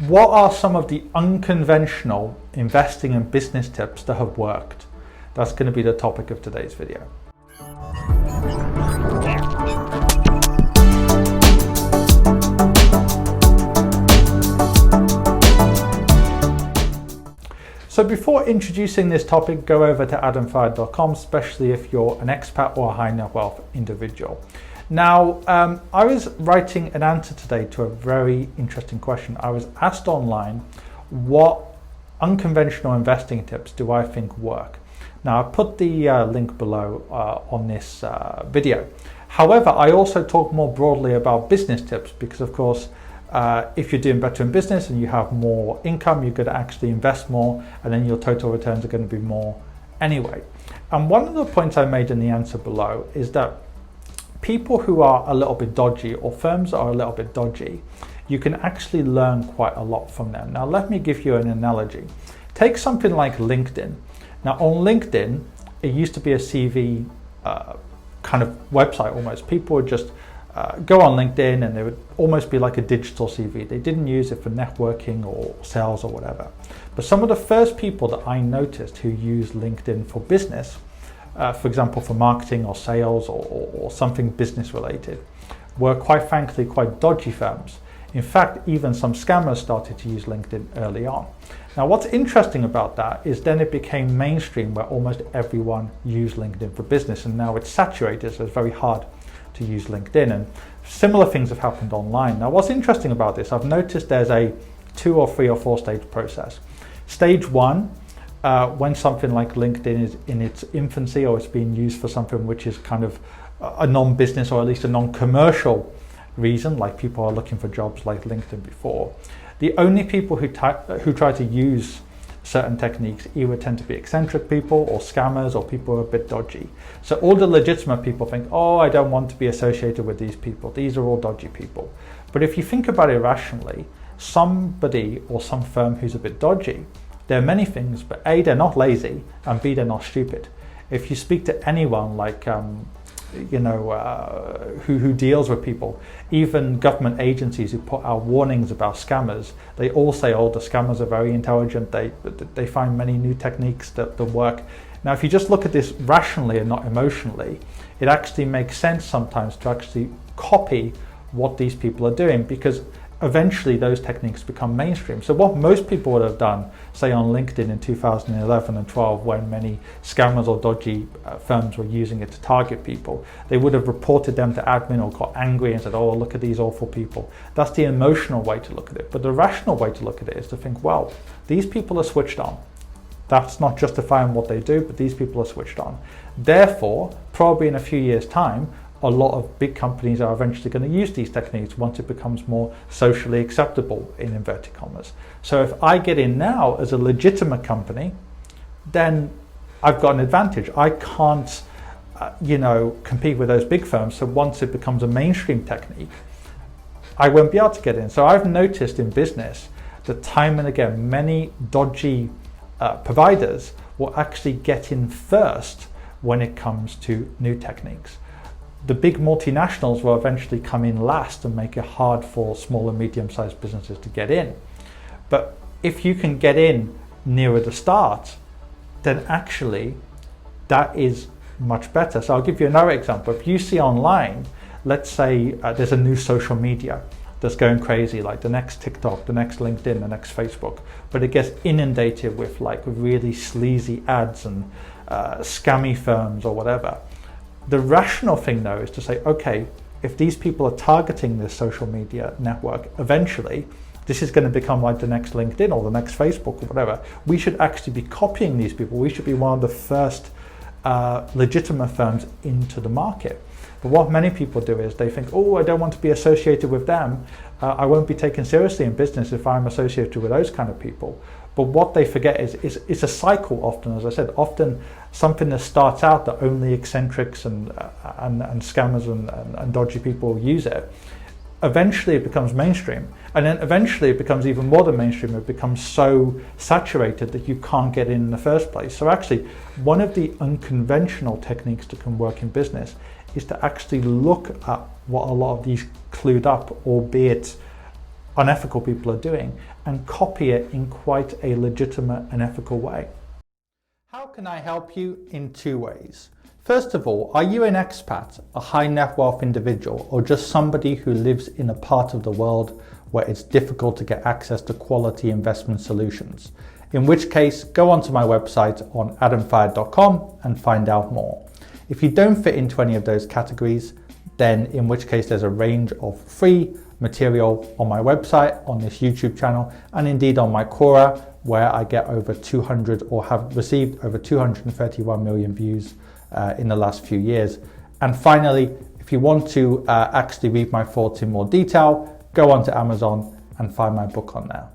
What are some of the unconventional investing and business tips that have worked? That's going to be the topic of today's video. So before introducing this topic, go over to adamfired.com, especially if you're an expat or a high net wealth individual. Now, I was writing an answer today to a very interesting question. I was asked online, what unconventional investing tips do I think work? Now, I put the link below on this video. However, I also talk more broadly about business tips because, of course, if you're doing better in business and you have more income, you're going to actually invest more, and then your total returns are going to be more anyway. And one of the points I made in the answer below is that people who are a little bit dodgy, or firms that are a little bit dodgy, you can actually learn quite a lot from them. Now, let me give you an analogy. Take something like LinkedIn. Now, on LinkedIn, it used to be a CV kind of website almost. People would just go on LinkedIn and they would almost be like a digital CV. They didn't use it for networking or sales or whatever. But some of the first people that I noticed who use LinkedIn for business, for example, for marketing or sales or something business related, were quite frankly quite dodgy firms. In fact, even some scammers started to use LinkedIn early on. Now, what's interesting about that is then it became mainstream where almost everyone used LinkedIn for business, and now it's saturated, so it's very hard to use LinkedIn, and similar things have happened online. Now, what's interesting about this, I've noticed there's a 2 or 3 or 4 stage process. Stage 1, when something like LinkedIn is in its infancy or it's being used for something which is kind of a non-business or at least a non-commercial reason, like people are looking for jobs like LinkedIn before, the only people who try to use certain techniques either tend to be eccentric people or scammers or people who are a bit dodgy. So all the legitimate people think, oh, I don't want to be associated with these people. These are all dodgy people. But if you think about it rationally, somebody or some firm who's a bit dodgy, they're many things, but A, they're not lazy, and B, they're not stupid. If you speak to anyone like, who deals with people, even government agencies who put out warnings about scammers, they all say, oh, the scammers are very intelligent. They find many new techniques that work. Now, if you just look at this rationally and not emotionally, it actually makes sense sometimes to actually copy what these people are doing, because eventually those techniques become mainstream. So what most people would have done, say on LinkedIn in 2011 and 12, when many scammers or dodgy firms were using it to target people, they would have reported them to admin or got angry and said, oh, look at these awful people. That's the emotional way to look at it. But the rational way to look at it is to think, well, these people are switched on. That's not justifying what they do, but these people are switched on. Therefore, probably in a few years' time, a lot of big companies are eventually going to use these techniques once it becomes more socially acceptable, in inverted commas. So if I get in now as a legitimate company, then I've got an advantage. I can't, compete with those big firms. So once it becomes a mainstream technique, I won't be able to get in. So I've noticed in business that time and again, many dodgy providers will actually get in first when it comes to new techniques. The big multinationals will eventually come in last and make it hard for small and medium-sized businesses to get in. But if you can get in nearer the start, then actually that is much better. So I'll give you another example. If you see online, let's say there's a new social media that's going crazy, like the next TikTok, the next LinkedIn, the next Facebook, but it gets inundated with like really sleazy ads and scammy firms or whatever. The rational thing, though, is to say, okay, if these people are targeting this social media network, eventually this is going to become like the next LinkedIn or the next Facebook or whatever. We should actually be copying these people. We should be one of the first legitimate firms into the market. But what many people do is they think, oh, I don't want to be associated with them. I won't be taken seriously in business if I'm associated with those kind of people. But what they forget is it's a cycle often, as I said, often something that starts out that only eccentrics and scammers and dodgy people use it. Eventually it becomes mainstream. And then eventually it becomes even more than mainstream. It becomes so saturated that you can't get in the first place. So actually, one of the unconventional techniques that can work in business is to actually look at what a lot of these clued up, albeit unethical people are doing and copy it in quite a legitimate and ethical way. How can I help you? In two ways. First of all, are you an expat, a high net wealth individual, or just somebody who lives in a part of the world where it's difficult to get access to quality investment solutions? In which case, go onto my website on adamfayed.com and find out more. If you don't fit into any of those categories, then in which case there's a range of free material on my website, on this YouTube channel, and indeed on my Quora, where I get over 200 or have received over 231 million views in the last few years. And finally, if you want to actually read my thoughts in more detail, go onto Amazon and find my book on there.